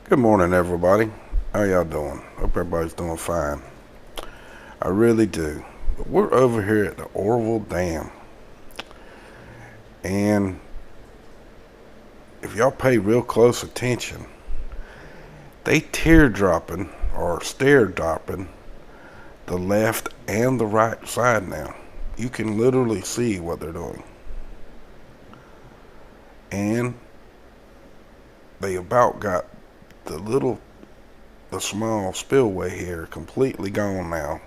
Good morning, everybody. How y'all doing? Hope everybody's doing fine. I really do. But we're over here at the Oroville Dam. And if y'all pay real close attention, they teardropping or stair dropping the left and the right side now. You can literally see what they're doing. And they about got the small spillway here completely gone now.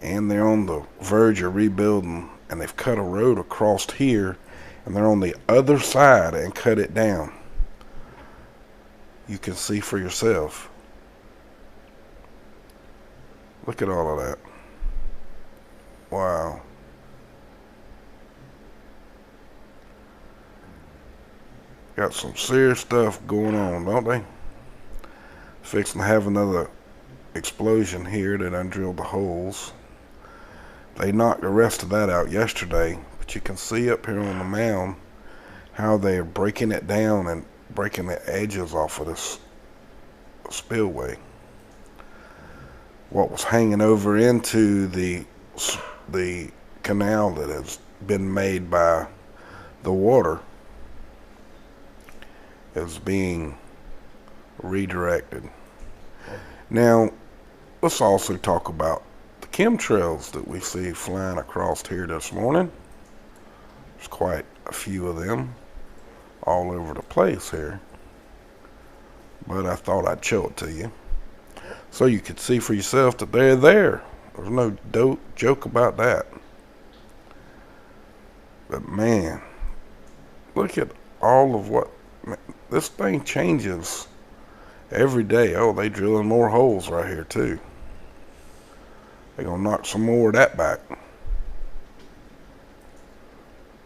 And they're on the verge of rebuilding, and they've cut a road across here, and they're on the other side and cut it down. You can see for yourself. Look at all of that. Wow. Got some serious stuff going on, don't they? Fixing to have another explosion here. They done drilled the holes. They knocked the rest of that out yesterday, but you can see up here on the mound how they're breaking it down and breaking the edges off of this spillway. What was hanging over into the canal that has been made by the water is being redirected. Now, let's also talk about the chemtrails that we see flying across here this morning. There's quite a few of them all over the place here, but I thought I'd show it to you so you could see for yourself that they're there. There's no joke about that. But man, look at all of what this thing changes every day. Oh, they drilling more holes right here too. They're gonna knock some more of that back.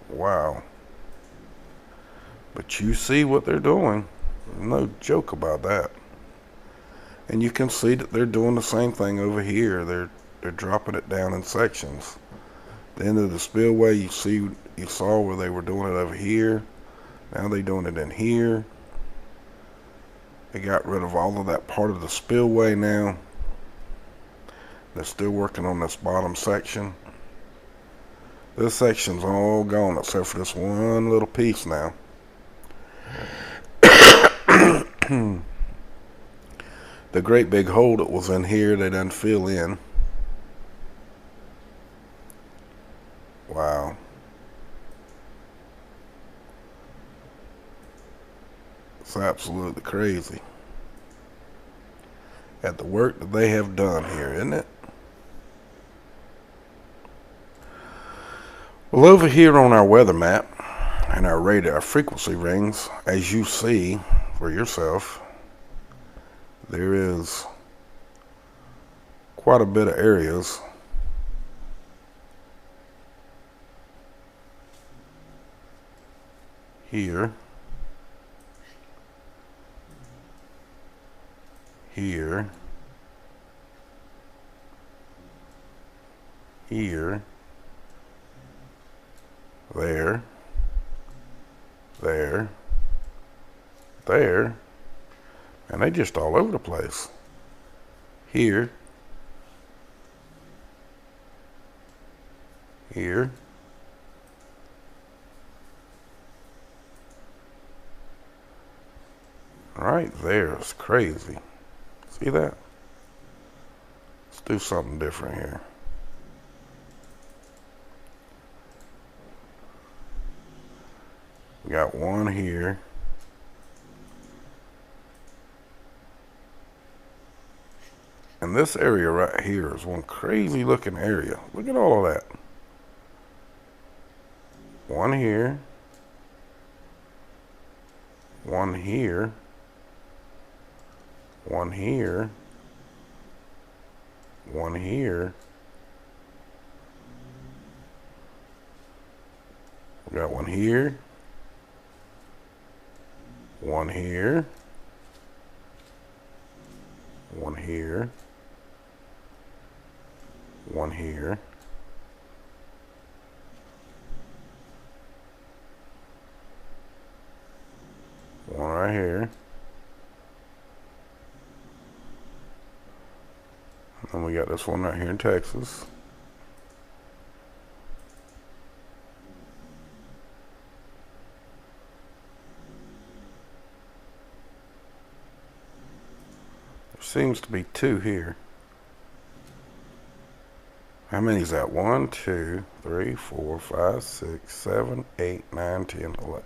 Wow. But you see what they're doing. No joke about that. And you can see that they're doing the same thing over here. They're dropping it down in sections. The end of the spillway, you saw where they were doing it over here. Now they're doing it in here. They got rid of all of that part of the spillway now. They're still working on this bottom section. This section's all gone except for this one little piece now. The great big hole that was in here, they done fill in. Wow. It's absolutely crazy at the work that they have done here, isn't it? Well, over here on our weather map and our radar frequency rings, as you see for yourself, there is quite a bit of areas here, here, here, there, there, and they just all over the place. Here, here, right there. It's crazy. See that? Let's do something different here. We got one here. And this area right here is one crazy looking area. Look at all of that. One here. One here. One here. One here. We got one here. One here. One here. One here. One right right here. And we got this one right here in Texas. There seems to be two here. How many is that? 1, 2, 3, 4, 5, 6, 7, 8, 9, 10, 11.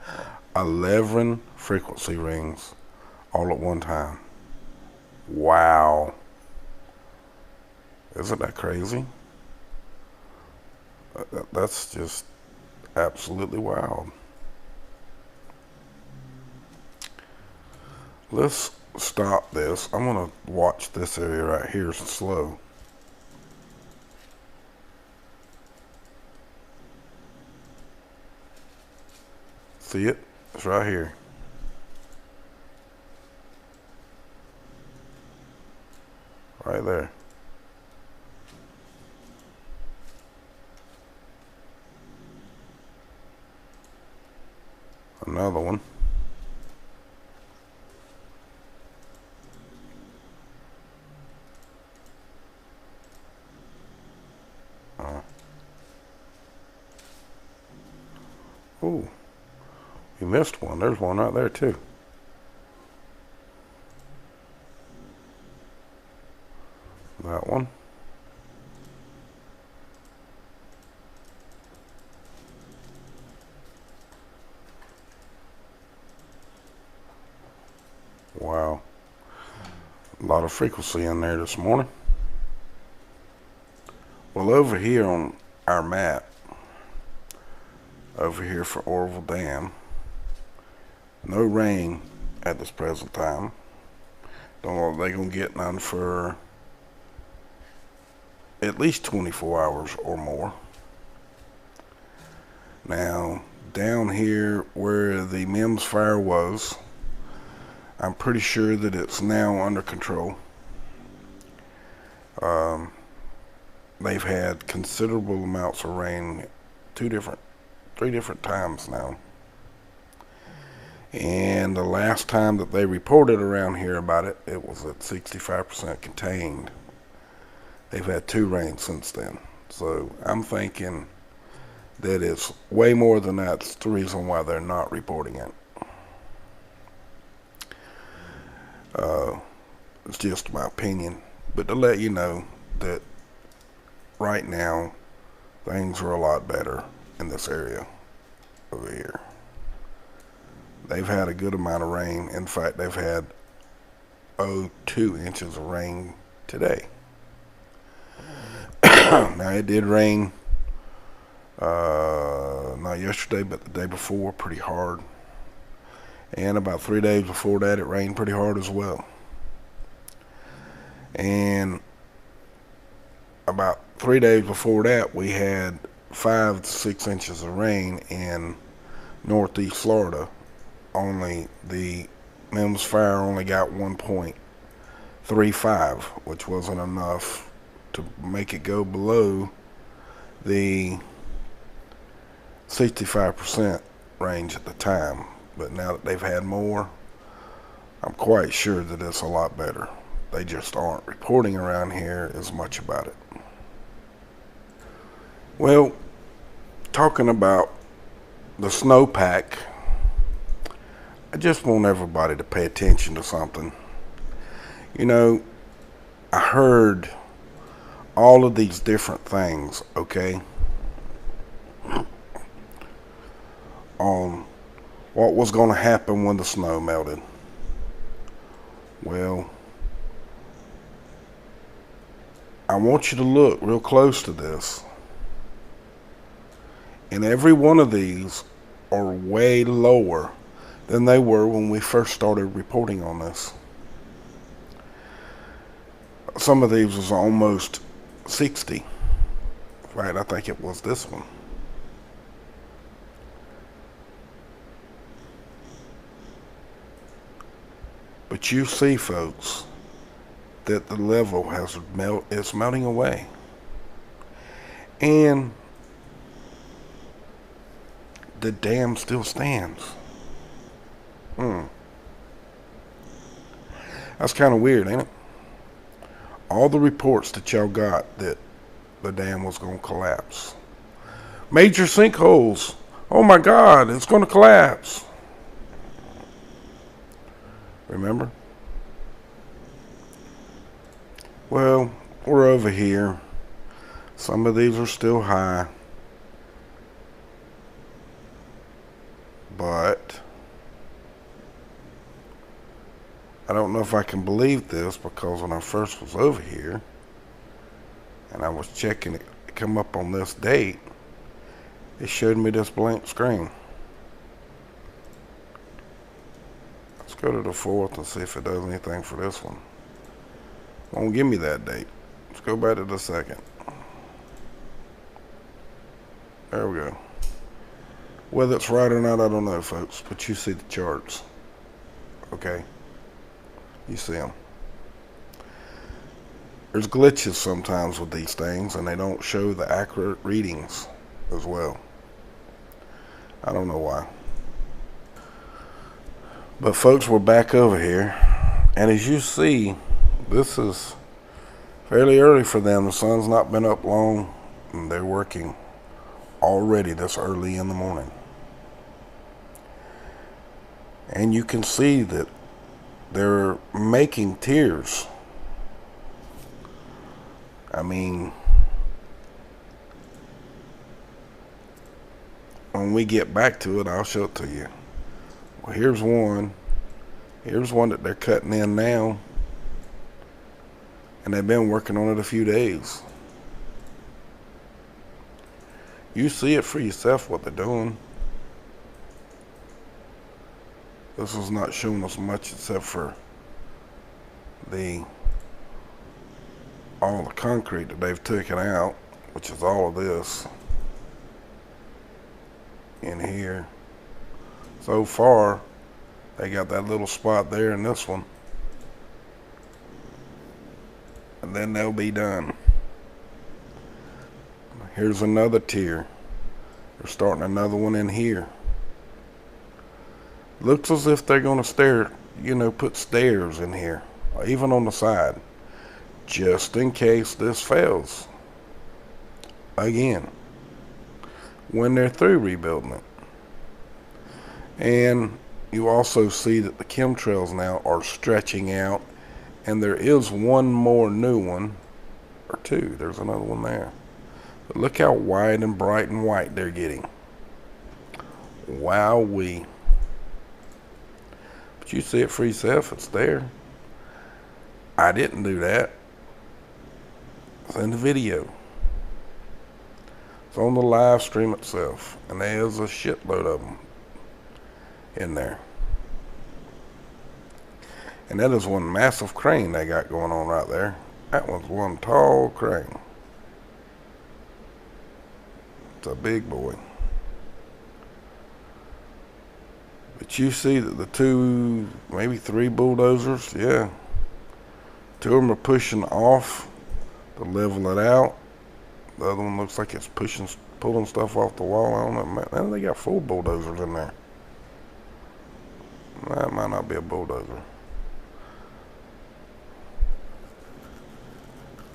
11 frequency rings all at one time. Wow. Isn't that crazy? That's just absolutely wild. Let's stop this. I'm going to watch this area right here slow. See it? It's right here. Right there. Another one. Oh, you missed one. There's one right there too. That one. Wow. A lot of frequency in there this morning. Well, over here on our map, over here for OROVILLE Dam, no rain at this present time. Don't know if they're going to get none for at least 24 hours or more. Now, down here where the MEMS fire was, I'm pretty sure that it's now under control. They've had considerable amounts of rain 3 different times now. And the last time that they reported around here about it, it was at 65% contained. They've had 2 rains since then. So I'm thinking that it's way more than that's the reason why they're not reporting it. It's just my opinion. But to let you know that right now, things are a lot better in this area over here. They've had a good amount of rain. In fact, they've had 2 inches of rain today. Now, it did rain not yesterday, but the day before, pretty hard. And about 3 days before that, it rained pretty hard as well. And about 3 days before that, we had 5 to 6 inches of rain in northeast Florida. Only the MEMS fire only got 1.35, which wasn't enough to make it go below the 65% range at the time. But now that they've had more, I'm quite sure that it's a lot better. They just aren't reporting around here as much about it. Well, talking about the snowpack, I just want everybody to pay attention to something. You know, I heard all of these different things, okay, on what was going to happen when the snow melted. Well, I want you to look real close to this. And every one of these are way lower than they were when we first started reporting on this. Some of these was almost 60. Right, I think it was this one. But you see, folks, that the level is melting away. And the dam still stands. That's kind of weird, ain't it? All the reports that y'all got that the dam was going to collapse. Major sinkholes. Oh my God, it's going to collapse. Remember? Well, we're over here. Some of these are still high. But I don't know if I can believe this, because when I first was over here and I was checking it come up on this date, it showed me this blank screen. Let's go to the 4th and see if it does anything for this one. Won't give me that date. Let's go back to the 2nd. There we go. Whether it's right or not, I don't know, folks, but you see the charts. Okay? You see them. There's glitches sometimes with these things, and they don't show the accurate readings as well. I don't know why. But folks, we're back over here, and as you see, this is fairly early for them. The sun's not been up long, and they're working already this early in the morning. And you can see that they're making tiers. I mean, when we get back to it, I'll show it to you. Well, here's one. Here's one that they're cutting in now. And they've been working on it a few days. You see it for yourself what they're doing. This is not showing us much except for all the concrete that they've taken out, which is all of this in here. So far, they got that little spot there in this one. And then they'll be done. Here's another tier. They're starting another one in here. Looks as if they're going to put stairs in here, even on the side, just in case this fails again when they're through rebuilding it. And you also see that the chemtrails now are stretching out, and there is one more new one, or two. There's another one there. But look how wide and bright and white they're getting. Wowee. But you see it for yourself. It's there. I didn't do that. It's in the video. It's on the live stream itself. And there's a shitload of them in there. And that is one massive crane they got going on right there. That one's one tall crane. It's a big boy. But you see that the two, maybe three bulldozers, yeah. Two of them are pushing off to level it out. The other one looks like it's pulling stuff off the wall. I don't know, man. And they got 4 bulldozers in there. That might not be a bulldozer.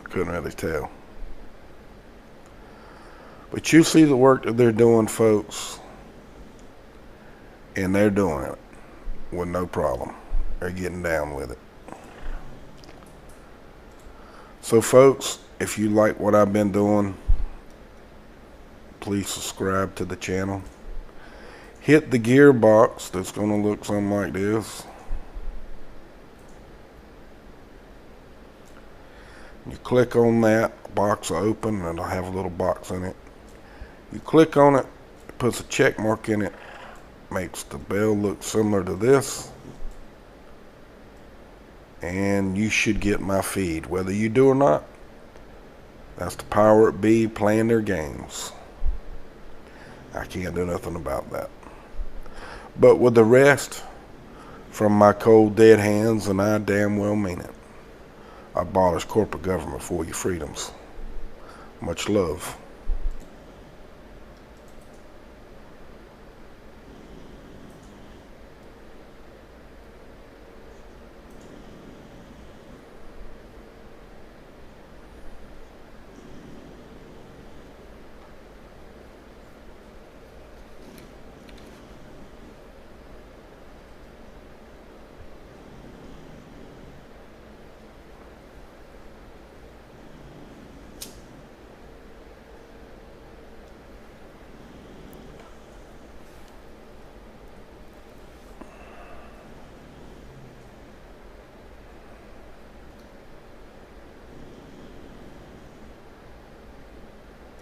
Couldn't really tell. But you see the work that they're doing, folks. And they're doing it with no problem. They're getting down with it. So folks, if you like what I've been doing, please subscribe to the channel. Hit the gearbox that's going to look something like this. You click on that, box will open, and it'll have a little box in it. You click on it, it puts a check mark in it, makes the bell look similar to this, and you should get my feed, whether you do or not. That's the power it be playing their games. I can't do nothing about that. But with the rest, from my cold dead hands, and I damn well mean it, abolish corporate government for your freedoms. Much love.